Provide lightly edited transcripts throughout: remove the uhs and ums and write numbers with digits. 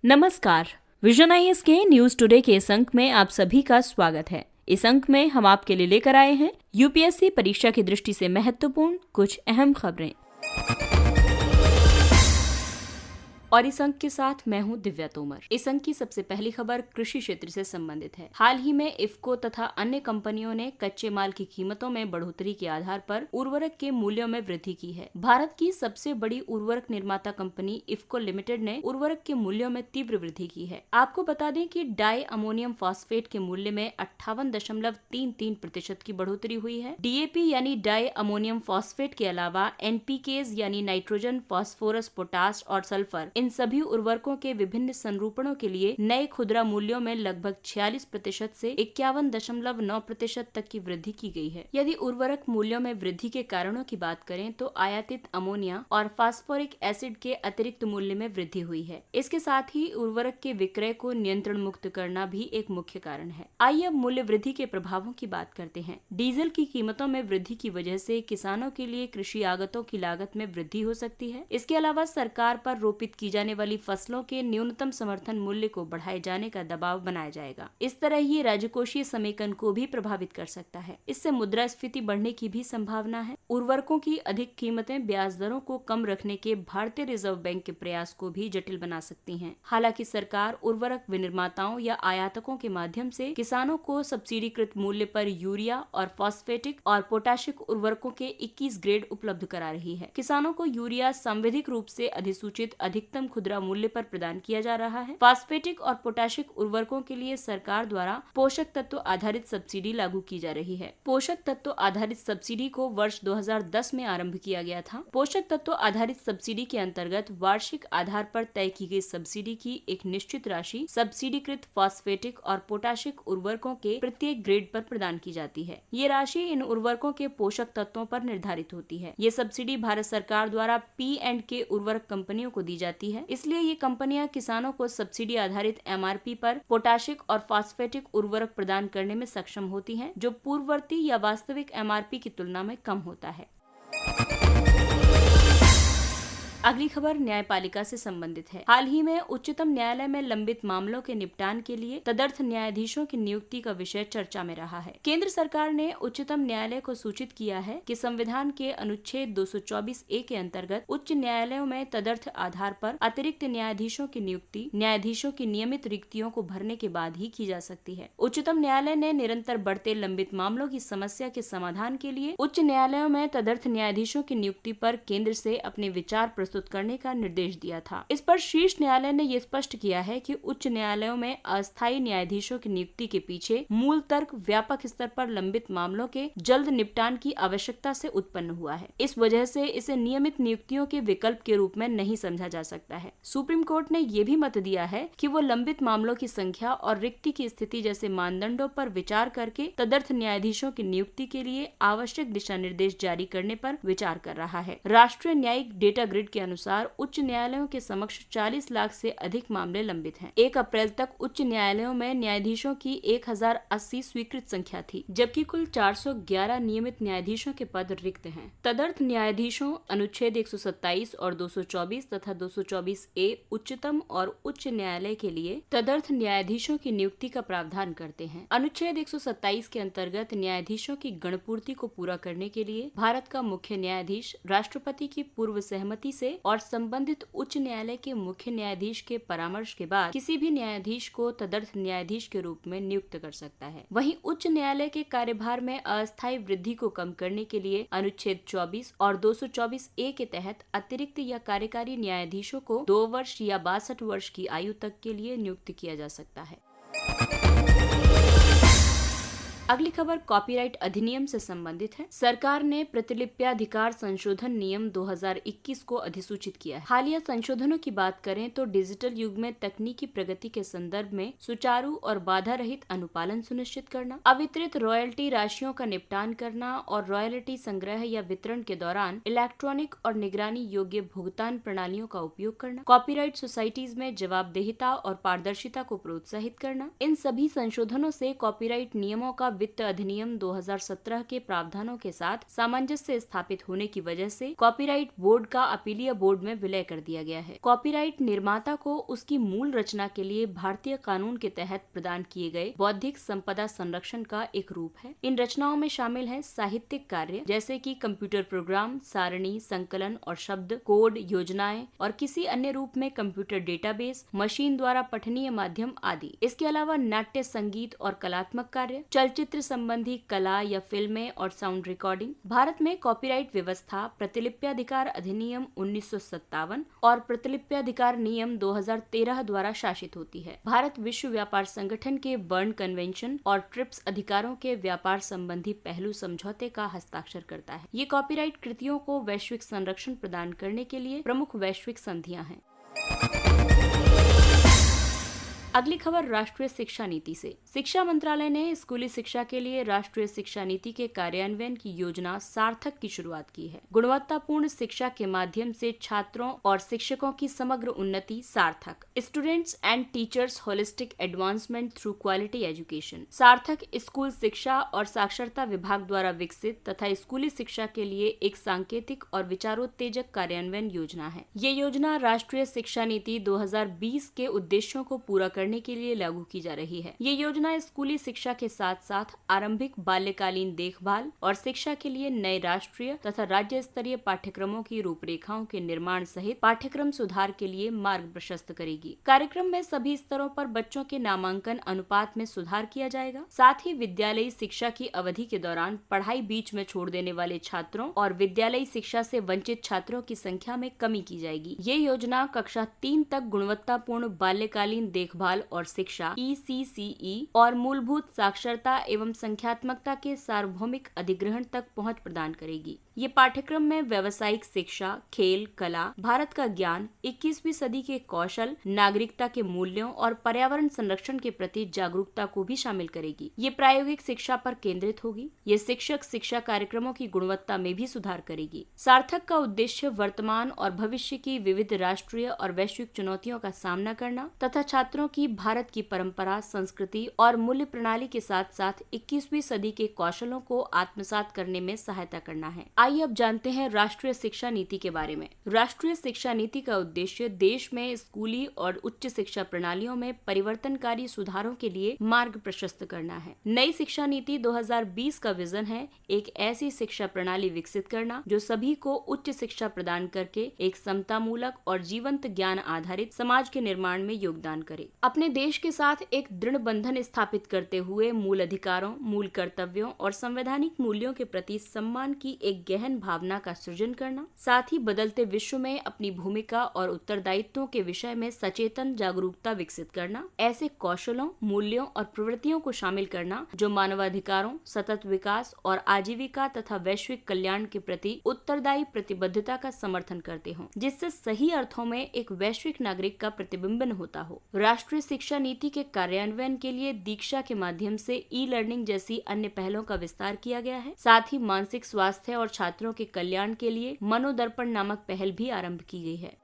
नमस्कार। Vision IAS के news today के इस अंक में आप सभी का स्वागत है। इस अंक में हम आपके लिए लेकर आए हैं यूपीएससी परीक्षा की दृष्टि से महत्वपूर्ण कुछ अहम खबरें। और इस अंक के साथ मैं हूं दिव्या तोमर। इस अंक की सबसे पहली खबर कृषि क्षेत्र से संबंधित है। हाल ही में इफ्को तथा अन्य कंपनियों ने कच्चे माल की कीमतों में बढ़ोतरी के आधार पर उर्वरक के मूल्यों में वृद्धि की है। भारत की सबसे बड़ी उर्वरक निर्माता कंपनी इफ्को लिमिटेड ने उर्वरक के मूल्यों में तीव्र वृद्धि की है। आपको बता दें कि डाई अमोनियम फॉस्फेट के मूल्य में 58.33% की बढ़ोतरी हुई है। डीएपी यानी डाई अमोनियम फॉस्फेट के अलावा एनपीकेज यानी नाइट्रोजन, फास्फोरस, पोटाश और सल्फर, इन सभी उर्वरकों के विभिन्न संरूपणों के लिए नए खुदरा मूल्यों में लगभग 46% से 51.9% तक की वृद्धि की गई है। यदि उर्वरक मूल्यों में वृद्धि के कारणों की बात करें तो आयातित अमोनिया और फास्फोरिक एसिड के अतिरिक्त मूल्य में वृद्धि हुई है। इसके साथ ही उर्वरक के विक्रय को नियंत्रण मुक्त करना भी एक मुख्य कारण है। आइए अब मूल्य वृद्धि के प्रभावों की बात करते हैं। डीजल की कीमतों में वृद्धि की वजह से किसानों के लिए कृषि आगतों की लागत में वृद्धि हो सकती है। इसके अलावा सरकार पर रोपित की जाने वाली फसलों के न्यूनतम समर्थन मूल्य को बढ़ाए जाने का दबाव बनाया जाएगा। इस तरह ये राजकोषीय समेकन को भी प्रभावित कर सकता है। इससे मुद्रास्फीति बढ़ने की भी संभावना है। उर्वरकों की अधिक कीमतें ब्याज दरों को कम रखने के भारतीय रिजर्व बैंक के प्रयास को भी जटिल बना सकती हैं। हालांकि सरकार उर्वरक विनिर्माताओं या आयातकों के माध्यम से किसानों को सब्सिडीकृत मूल्य पर यूरिया और फॉस्फेटिक और पोटाशिक उर्वरकों के 21 ग्रेड उपलब्ध करा रही है। किसानों को यूरिया संवैधानिक रूप से अधिसूचित अधिकतम खुदरा मूल्य पर प्रदान किया जा रहा है। फास्फेटिक और पोटाशिक उर्वरकों के लिए सरकार द्वारा पोषक तत्व आधारित सब्सिडी लागू की जा रही है। पोषक तत्व आधारित सब्सिडी को वर्ष 2010 में आरंभ किया गया था। पोषक तत्व आधारित सब्सिडी के अंतर्गत वार्षिक आधार पर तय की गई सब्सिडी की एक निश्चित राशि सब्सिडीकृत फास्फेटिक और पोटाशिक उर्वरकों के प्रत्येक ग्रेड पर प्रदान की जाती है। ये राशि इन उर्वरकों के पोषक तत्वों पर निर्धारित होती है। ये सब्सिडी भारत सरकार द्वारा P&K उर्वरक कंपनियों को दी जाती है। इसलिए ये कंपनियां किसानों को सब्सिडी आधारित MRP पर पोटाशिक और फास्फेटिक उर्वरक प्रदान करने में सक्षम होती हैं, जो पूर्ववर्ती या वास्तविक MRP की तुलना में कम होता है। अगली खबर न्यायपालिका से संबंधित है। हाल ही में उच्चतम न्यायालय में लंबित मामलों के निपटान के लिए तदर्थ न्यायाधीशों की नियुक्ति का विषय चर्चा में रहा है। केंद्र सरकार ने उच्चतम न्यायालय को सूचित किया है कि संविधान के अनुच्छेद 224A के अंतर्गत उच्च न्यायालयों में तदर्थ आधार पर अतिरिक्त न्यायाधीशों की नियुक्ति न्यायाधीशों की नियमित रिक्तियों को भरने के बाद ही की जा सकती है। उच्चतम न्यायालय ने निरंतर बढ़ते लंबित मामलों की समस्या के समाधान के लिए उच्च न्यायालयों में तदर्थ न्यायाधीशों की नियुक्ति पर केंद्र से अपने विचार प्रस्तुत करने का निर्देश दिया था। इस पर शीर्ष न्यायालय ने यह स्पष्ट किया है कि उच्च न्यायालयों में अस्थायी न्यायाधीशों की नियुक्ति के पीछे मूल तर्क व्यापक स्तर पर लंबित मामलों के जल्द निपटान की आवश्यकता से उत्पन्न हुआ है। इस वजह से इसे नियमित नियुक्तियों के विकल्प के रूप में नहीं समझा जा सकता है। सुप्रीम कोर्ट ने यह भी मत दिया है कि वो लंबित मामलों की संख्या और रिक्ति की स्थिति जैसे मानदंडों पर विचार करके तदर्थ न्यायाधीशों की नियुक्ति के लिए आवश्यक दिशा निर्देश जारी करने पर विचार कर रहा है। राष्ट्रीय न्यायिक डेटा ग्रिड के अनुसार उच्च न्यायालयों के समक्ष 40 लाख से अधिक मामले लंबित हैं। 1 अप्रैल तक उच्च न्यायालयों में न्यायाधीशों की 1080 स्वीकृत संख्या थी, जबकि कुल 411 नियमित न्यायाधीशों के पद रिक्त हैं। तदर्थ न्यायाधीशों अनुच्छेद 127 और 224 तथा 224A उच्चतम और उच्च न्यायालय के लिए तदर्थ न्यायाधीशों की नियुक्ति का प्रावधान करते हैं। अनुच्छेद 127 के अंतर्गत न्यायाधीशों की गणपूर्ति को पूरा करने के लिए भारत का मुख्य न्यायाधीश राष्ट्रपति की पूर्व सहमति से और संबंधित उच्च न्यायालय के मुख्य न्यायाधीश के परामर्श के बाद किसी भी न्यायाधीश को तदर्थ न्यायाधीश के रूप में नियुक्त कर सकता है। वहीं उच्च न्यायालय के कार्यभार में अस्थायी वृद्धि को कम करने के लिए अनुच्छेद 24 और 224A के तहत अतिरिक्त या कार्यकारी न्यायाधीशों को 2 वर्ष या 62 वर्ष की आयु तक के लिए नियुक्त किया जा सकता है। अगली खबर कॉपीराइट अधिनियम से संबंधित है। सरकार ने प्रतिलिप्याधिकार संशोधन नियम 2021 को अधिसूचित किया है। हालिया संशोधनों की बात करें तो डिजिटल युग में तकनीकी प्रगति के संदर्भ में सुचारू और बाधा रहित अनुपालन सुनिश्चित करना, अवितरित रॉयल्टी राशियों का निपटान करना और रॉयल्टी संग्रह या वितरण के दौरान इलेक्ट्रॉनिक और निगरानी योग्य भुगतान प्रणालियों का उपयोग करना, कॉपीराइट सोसाइटीज में जवाबदेहिता और पारदर्शिता को प्रोत्साहित करना। इन सभी संशोधनों से कॉपीराइट नियमों का वित्त अधिनियम 2017 के प्रावधानों के साथ सामंजस्य स्थापित होने की वजह से कॉपीराइट बोर्ड का अपीलीय बोर्ड में विलय कर दिया गया है। कॉपीराइट निर्माता को उसकी मूल रचना के लिए भारतीय कानून के तहत प्रदान किए गए बौद्धिक संपदा संरक्षण का एक रूप है। इन रचनाओं में शामिल है साहित्यिक कार्य जैसे कि कंप्यूटर प्रोग्राम, सारणी, संकलन और शब्द, कोड, योजनाएं और किसी अन्य रूप में कंप्यूटर डेटाबेस, मशीन द्वारा पठनीय माध्यम आदि। इसके अलावा नाट्य, संगीत और कलात्मक कार्य, चलचित्र संबंधी कला या फिल्में और साउंड रिकॉर्डिंग। भारत में कॉपीराइट व्यवस्था प्रतिलिप्याधिकार अधिनियम 1957 और प्रतिलिप्याधिकार नियम 2013 द्वारा शासित होती है। भारत विश्व व्यापार संगठन के बर्न कन्वेंशन और ट्रिप्स अधिकारों के व्यापार संबंधी पहलू समझौते का हस्ताक्षर करता है। ये कॉपीराइट कृतियों को वैश्विक संरक्षण प्रदान करने के लिए प्रमुख वैश्विक संधियां हैं। अगली खबर राष्ट्रीय शिक्षा नीति से। शिक्षा मंत्रालय ने स्कूली शिक्षा के लिए राष्ट्रीय शिक्षा नीति के कार्यान्वयन की योजना सार्थक की शुरुआत की है। गुणवत्तापूर्ण शिक्षा के माध्यम से छात्रों और शिक्षकों की समग्र उन्नति सार्थक। Students and teachers holistic advancement through quality education. सार्थक स्कूल शिक्षा और साक्षरता विभाग द्वारा विकसित तथा स्कूली शिक्षा के लिए एक सांकेतिक और विचारोत्तेजक कार्यान्वयन योजना है। ये योजना राष्ट्रीय शिक्षा नीति 2020 के उद्देश्यों को पूरा करने के लिए लागू की जा रही है। ये योजना स्कूली शिक्षा के साथ साथ आरंभिक बाल्यकालीन देखभाल और शिक्षा के लिए नए राष्ट्रीय तथा राज्य स्तरीय पाठ्यक्रमों की रूपरेखाओं के निर्माण सहित पाठ्यक्रम सुधार के लिए मार्ग प्रशस्त करेगी। कार्यक्रम में सभी स्तरों पर बच्चों के नामांकन अनुपात में सुधार किया जाएगा। साथ ही विद्यालयी शिक्षा की अवधि के दौरान पढ़ाई बीच में छोड़ देने वाले छात्रों और विद्यालयी शिक्षा से वंचित छात्रों की संख्या में कमी की जाएगी। ये योजना कक्षा 3 तक गुणवत्तापूर्ण बाल्यकालीन देखभाल और शिक्षा ECCE और मूलभूत साक्षरता एवं संख्यात्मकता के सार्वभौमिक अधिग्रहण तक पहुंच प्रदान करेगी। ये पाठ्यक्रम में व्यावसायिक शिक्षा, खेल, कला, भारत का ज्ञान, 21वीं सदी के कौशल, नागरिकता के मूल्यों और पर्यावरण संरक्षण के प्रति जागरूकता को भी शामिल करेगी। ये प्रायोगिक शिक्षा पर केंद्रित होगी। ये शिक्षक शिक्षा कार्यक्रमों की गुणवत्ता में भी सुधार करेगी। सार्थक का उद्देश्य वर्तमान और भविष्य की विविध राष्ट्रीय और वैश्विक चुनौतियों का सामना करना तथा छात्रों की भारत की परंपरा, संस्कृति और मूल्य प्रणाली के साथ साथ 21वीं सदी के कौशलों को आत्मसात करने में सहायता करना है। आइए अब जानते हैं राष्ट्रीय शिक्षा नीति के बारे में। राष्ट्रीय शिक्षा नीति का उद्देश्य देश में स्कूली और उच्च शिक्षा प्रणालियों में परिवर्तनकारी सुधारों के लिए मार्ग प्रशस्त करना है। नई शिक्षा नीति 2020 का विजन है एक ऐसी शिक्षा प्रणाली विकसित करना जो सभी को उच्च शिक्षा प्रदान करके एक समतामूलक और जीवंत ज्ञान आधारित समाज के निर्माण में योगदान करे। अपने देश के साथ एक दृढ़ बंधन स्थापित करते हुए मूल अधिकारों, मूल कर्तव्यों और संवैधानिक मूल्यों के प्रति सम्मान की एक गहन भावना का सृजन करना, साथ ही बदलते विश्व में अपनी भूमिका और उत्तरदायित्वों के विषय में सचेतन जागरूकता विकसित करना, ऐसे कौशलों, मूल्यों और प्रवृत्तियों को शामिल करना जो मानवाधिकारों, सतत विकास और आजीविका तथा वैश्विक कल्याण के प्रति उत्तरदायी प्रतिबद्धता का समर्थन करते हों, जिससे सही अर्थों में एक वैश्विक नागरिक का प्रतिबिंबन होता हो। राष्ट्रीय शिक्षा नीति के कार्यान्वयन के लिए दीक्षा के माध्यम से ई-लर्निंग जैसी अन्य पहलों का विस्तार किया गया है। साथ ही मानसिक स्वास्थ्य और छात्रों के कल्याण के लिए मनोदर्पण नामक पहल भी आरंभ की गई है।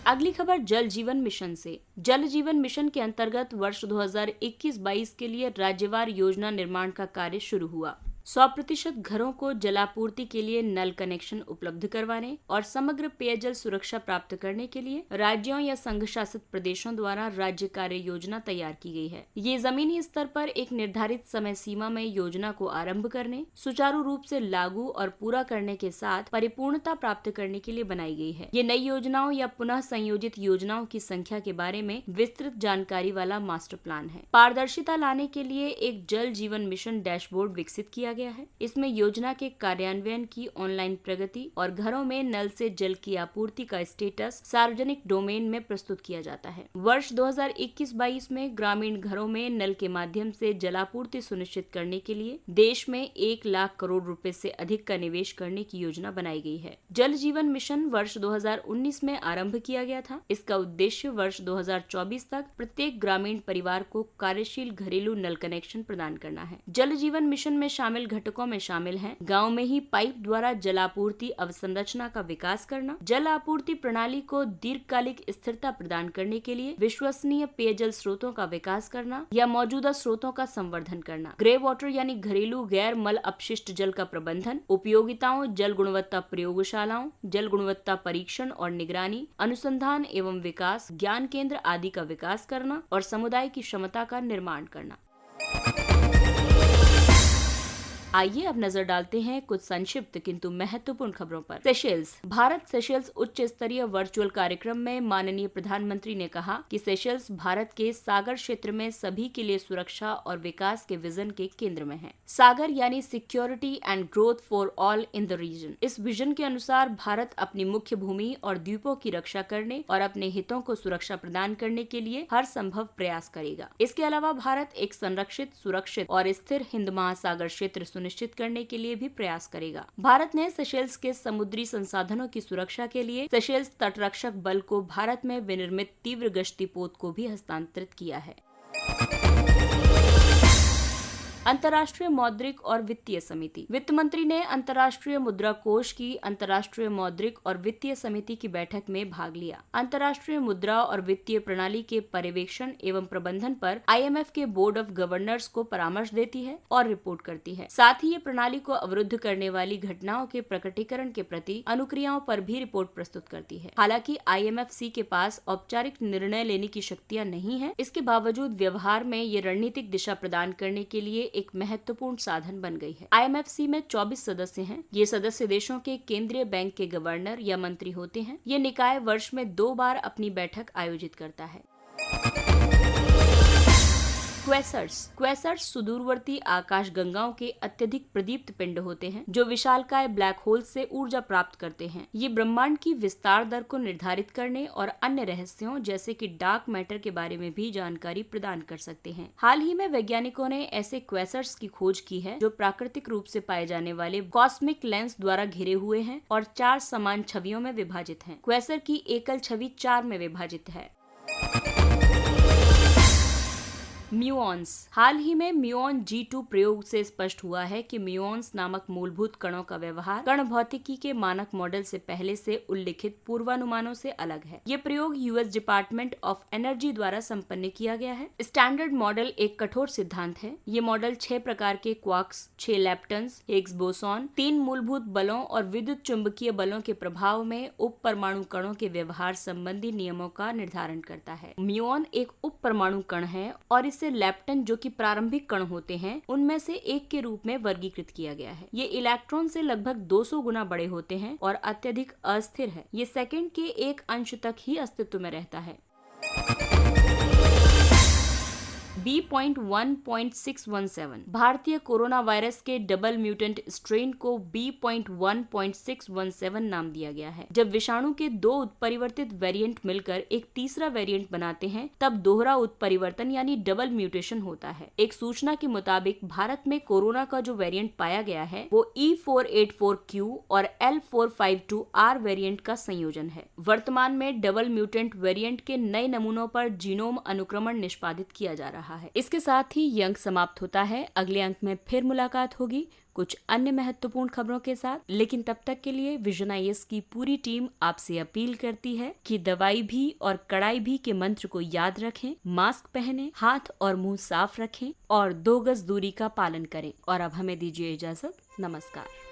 अगली खबर जल जीवन मिशन से। जल जीवन मिशन के अंतर्गत वर्ष 2021-22 के लिए राज्यवार योजना निर्माण का कार्य शुरू हुआ। 100% घरों को जलापूर्ति के लिए नल कनेक्शन उपलब्ध करवाने और समग्र पेयजल सुरक्षा प्राप्त करने के लिए राज्यों या संघ शासित प्रदेशों द्वारा राज्य कार्य योजना तैयार की गई है। ये जमीनी स्तर पर एक निर्धारित समय सीमा में योजना को आरंभ करने, सुचारू रूप से लागू और पूरा करने के साथ परिपूर्णता प्राप्त करने के लिए बनाई गई है। ये नई योजनाओं या पुनः संयोजित योजनाओं की संख्या के बारे में विस्तृत जानकारी वाला मास्टर प्लान है। पारदर्शिता लाने के लिए एक जल जीवन मिशन डैशबोर्ड विकसित किया गया है। इसमें योजना के कार्यान्वयन की ऑनलाइन प्रगति और घरों में नल से जल की आपूर्ति का स्टेटस सार्वजनिक डोमेन में प्रस्तुत किया जाता है। वर्ष 2021-22 में ग्रामीण घरों में नल के माध्यम से जलापूर्ति सुनिश्चित करने के लिए देश में 1 लाख करोड़ रुपए से अधिक का निवेश करने की योजना बनाई गई है। जल जीवन मिशन वर्ष 2019 में आरंभ किया गया था। इसका उद्देश्य वर्ष 2024 तक प्रत्येक ग्रामीण परिवार को कार्यशील घरेलू नल कनेक्शन प्रदान करना है। जल जीवन मिशन में शामिल शामिल घटकों में शामिल हैं गाँव में ही पाइप द्वारा जलापूर्ति अवसंरचना का विकास करना, जल आपूर्ति प्रणाली को दीर्घकालिक स्थिरता प्रदान करने के लिए विश्वसनीय पेयजल स्रोतों का विकास करना या मौजूदा स्रोतों का संवर्धन करना, ग्रे वाटर यानी घरेलू गैर मल अपशिष्ट जल का प्रबंधन, उपयोगिताओं, जल गुणवत्ता प्रयोगशालाओं, जल गुणवत्ता परीक्षण और निगरानी, अनुसंधान एवं विकास, ज्ञान केंद्र आदि का विकास करना और समुदाय की क्षमता का निर्माण करना। आइए अब नजर डालते हैं कुछ संक्षिप्त किंतु महत्वपूर्ण खबरों पर। सेशेल्स। भारत सेशेल्स उच्च स्तरीय वर्चुअल कार्यक्रम में माननीय प्रधानमंत्री ने कहा कि सेशेल्स भारत के सागर क्षेत्र में सभी के लिए सुरक्षा और विकास के विजन के केंद्र में है। सागर यानी security and growth for all in the region. इस विजन के अनुसार भारत अपनी मुख्य भूमि और द्वीपों की रक्षा करने और अपने हितों को सुरक्षा प्रदान करने के लिए हर संभव प्रयास करेगा। इसके अलावा भारत एक संरक्षित, सुरक्षित और स्थिर हिंद महासागर क्षेत्र सुनिश्चित करने के लिए भी प्रयास करेगा। भारत ने सेशेल्स के समुद्री संसाधनों की सुरक्षा के लिए सेशेल्स तटरक्षक बल को भारत में विनिर्मित तीव्र गश्ती पोत को भी हस्तांतरित किया है। अंतर्राष्ट्रीय मौद्रिक और वित्तीय समिति। वित्त मंत्री ने अंतर्राष्ट्रीय मुद्रा कोष की अंतर्राष्ट्रीय मौद्रिक और वित्तीय समिति की बैठक में भाग लिया। अंतर्राष्ट्रीय मुद्रा और वित्तीय प्रणाली के पर्यवेक्षण एवं प्रबंधन पर IMF के बोर्ड ऑफ गवर्नर्स को परामर्श देती है और रिपोर्ट करती है। साथ ही ये प्रणाली को अवरुद्ध करने वाली घटनाओं के प्रकटीकरण के प्रति अनुक्रियाओं पर भी रिपोर्ट प्रस्तुत करती है। हालांकि IMFC के पास औपचारिक निर्णय लेने की शक्तियां नहीं है, इसके बावजूद व्यवहार में ये रणनीतिक दिशा प्रदान करने के लिए एक महत्वपूर्ण साधन बन गई है। IMFC में 24 सदस्य हैं। ये सदस्य देशों के केंद्रीय बैंक के गवर्नर या मंत्री होते हैं। ये निकाय वर्ष में 2 बार अपनी बैठक आयोजित करता है। क्वेसर्स सुदूरवर्ती आकाश गंगाओं के अत्यधिक प्रदीप्त पिंड होते हैं जो विशालकाय ब्लैक होल से ऊर्जा प्राप्त करते हैं। ये ब्रह्मांड की विस्तार दर को निर्धारित करने और अन्य रहस्यों जैसे कि डार्क मैटर के बारे में भी जानकारी प्रदान कर सकते हैं। हाल ही में वैज्ञानिकों ने ऐसे क्वेसर्स की खोज की है जो प्राकृतिक रूप से पाए जाने वाले कॉस्मिक लेंस द्वारा घिरे हुए हैं और 4 समान छवियों में विभाजित हैं। क्वेसर की एकल छवि 4 में विभाजित है। म्यूऑन्स। हाल ही में म्यूऑन G2 प्रयोग से स्पष्ट हुआ है कि म्यूऑन्स नामक मूलभूत कणों का व्यवहार कण भौतिकी के मानक मॉडल से पहले से उल्लिखित पूर्वानुमानों से अलग है। ये प्रयोग US डिपार्टमेंट ऑफ एनर्जी द्वारा संपन्न किया गया है। स्टैंडर्ड मॉडल एक कठोर सिद्धांत है। ये मॉडल 6 प्रकार के क्वार्क्स, 6 लेप्टन्स, हिग्स बोसॉन, 3 मूलभूत बलों और विद्युत चुंबकीय बलों के प्रभाव में उप परमाणु कणों के व्यवहार संबंधी नियमों का निर्धारण करता है। म्यूऑन एक उप परमाणु कण है और इसे लेप्टन जो कि प्रारंभिक कण होते हैं उनमें से एक के रूप में वर्गीकृत किया गया है। ये इलेक्ट्रॉन से लगभग 200 गुना बड़े होते हैं और अत्यधिक अस्थिर है। ये सेकंड के 1 अंश तक ही अस्तित्व में रहता है। B.1.617 भारतीय कोरोना वायरस के डबल म्यूटेंट स्ट्रेन को B.1.617 नाम दिया गया है। जब विषाणु के 2 उत्परिवर्तित वेरिएंट मिलकर एक तीसरा वेरिएंट बनाते हैं तब दोहरा उत्परिवर्तन यानी डबल म्यूटेशन होता है। एक सूचना के मुताबिक भारत में कोरोना का जो वेरिएंट पाया गया है वो E484Q और L452R वेरिएंट का संयोजन है। वर्तमान में डबल म्यूटेंट वेरिएंट के नए नमूनों पर जीनोम अनुक्रमण निष्पादित किया जा रहा है। इसके साथ ही ये अंक समाप्त होता है। अगले अंक में फिर मुलाकात होगी कुछ अन्य महत्वपूर्ण खबरों के साथ, लेकिन तब तक के लिए विजन IAS की पूरी टीम आपसे अपील करती है कि दवाई भी और कड़ाई भी के मंत्र को याद रखें, मास्क पहनें, हाथ और मुंह साफ रखें और 2 गज दूरी का पालन करें। और अब हमें दीजिए इजाजत। नमस्कार।